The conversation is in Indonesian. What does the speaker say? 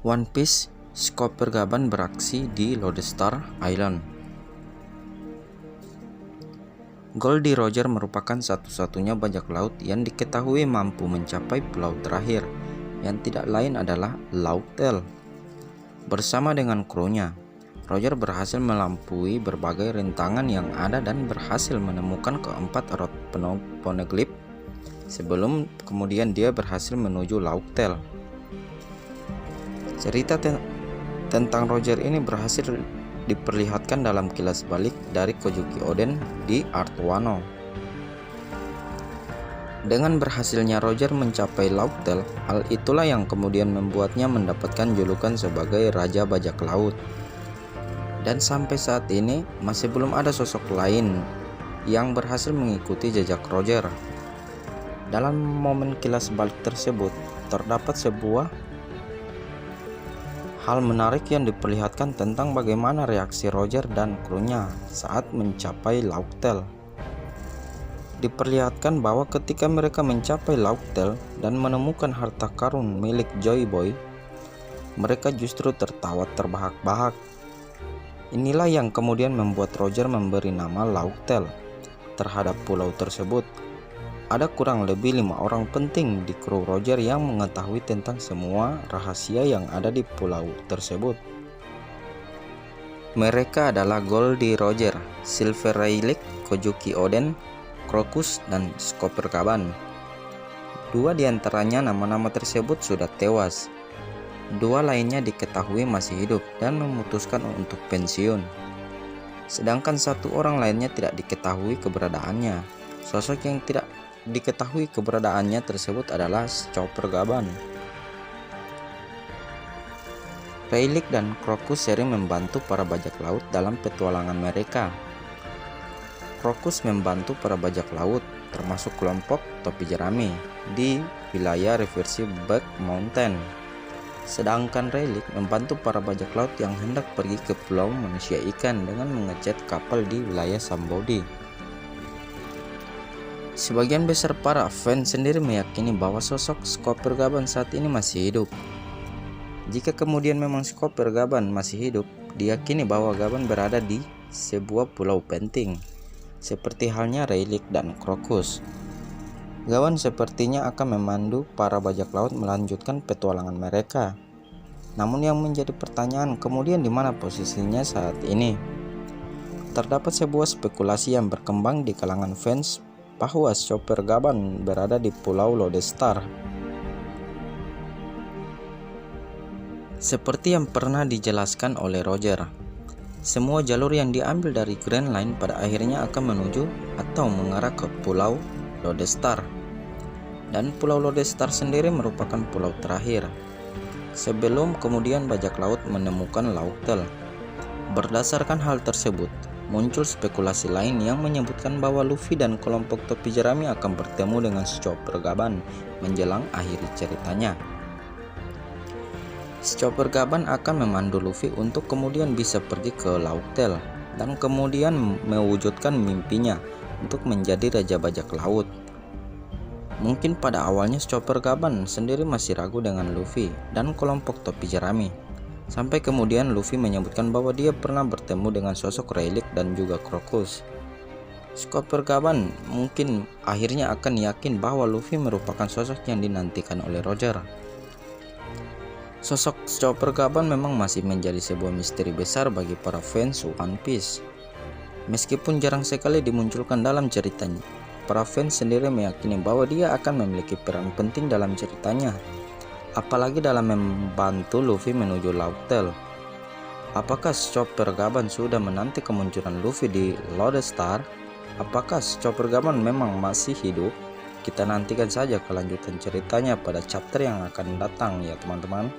One Piece, Chopper Gaban beraksi di Lodestar Island. Goldie Roger merupakan satu-satunya bajak laut yang diketahui mampu mencapai pulau terakhir, yang tidak lain adalah Laughtale. Bersama dengan krunya, Roger berhasil melampaui berbagai rintangan yang ada dan berhasil menemukan keempat rot poneglyph sebelum kemudian dia berhasil menuju Laughtale. Cerita tentang Roger ini berhasil diperlihatkan dalam kilas balik dari Kojuki Oden di Art Wano. Dengan berhasilnya Roger mencapai Laughtale, hal itulah yang kemudian membuatnya mendapatkan julukan sebagai Raja Bajak Laut. Dan sampai saat ini masih belum ada sosok lain yang berhasil mengikuti jejak Roger. Dalam momen kilas balik tersebut terdapat sebuah hal menarik yang diperlihatkan tentang bagaimana reaksi Roger dan krunya saat mencapai Laughtale. Diperlihatkan bahwa ketika mereka mencapai Laughtale dan menemukan harta karun milik Joy Boy, mereka justru tertawa terbahak-bahak. Inilah yang kemudian membuat Roger memberi nama Laughtale terhadap pulau tersebut. Ada kurang lebih 5 orang penting di kru Roger yang mengetahui tentang semua rahasia yang ada di pulau tersebut. Mereka adalah Goldie Roger, Silver Rayleigh, Kojuki Oden, Crocus, dan Chopper Gaban. 2 diantaranya nama-nama tersebut sudah tewas. 2 lainnya diketahui masih hidup dan memutuskan untuk pensiun. Sedangkan 1 orang lainnya tidak diketahui keberadaannya. Sosok yang tidak diketahui keberadaannya tersebut adalah Chopper Gaban. Rayleigh dan Crocus sering membantu para bajak laut dalam petualangan mereka. Crocus membantu para bajak laut, termasuk kelompok topi jerami, di wilayah reversi Back Mountain. Sedangkan Rayleigh membantu para bajak laut yang hendak pergi ke pulau manusia ikan dengan mengecat kapal di wilayah Sambodi. Sebagian besar para fans sendiri meyakini bahwa sosok Chopper Gaban saat ini masih hidup. Jika kemudian memang Chopper Gaban masih hidup, diyakini bahwa Gaban berada di sebuah pulau penting, seperti halnya Rayleigh dan Crocus. Gaban sepertinya akan memandu para bajak laut melanjutkan petualangan mereka. Namun yang menjadi pertanyaan kemudian di mana posisinya saat ini? Terdapat sebuah spekulasi yang berkembang di kalangan fans bahwa Chopper Gaban berada di Pulau Lodestar. Seperti yang pernah dijelaskan oleh Roger, semua jalur yang diambil dari Grand Line pada akhirnya akan menuju atau mengarah ke Pulau Lodestar. Dan Pulau Lodestar sendiri merupakan pulau terakhir sebelum kemudian bajak laut menemukan Laughtale. Berdasarkan hal tersebut, muncul spekulasi lain yang menyebutkan bahwa Luffy dan kelompok topi jerami akan bertemu dengan Chopper Gaban menjelang akhir ceritanya. Chopper Gaban akan memandu Luffy untuk kemudian bisa pergi ke Laughtale dan kemudian mewujudkan mimpinya untuk menjadi Raja Bajak Laut. Mungkin pada awalnya Chopper Gaban sendiri masih ragu dengan Luffy dan kelompok topi jerami. Sampai kemudian Luffy menyebutkan bahwa dia pernah bertemu dengan sosok Rayleigh dan juga Crocus. Chopper Gaban mungkin akhirnya akan yakin bahwa Luffy merupakan sosok yang dinantikan oleh Roger. Sosok Chopper Gaban memang masih menjadi sebuah misteri besar bagi para fans One Piece. Meskipun jarang sekali dimunculkan dalam ceritanya, para fans sendiri meyakini bahwa dia akan memiliki peran penting dalam ceritanya, apalagi dalam membantu Luffy menuju Laughtale. Apakah Chopper Gaban sudah menanti kemunculan Luffy di Lodestar? Apakah Chopper Gaban memang masih hidup? Kita nantikan saja kelanjutan ceritanya pada chapter yang akan datang ya teman-teman.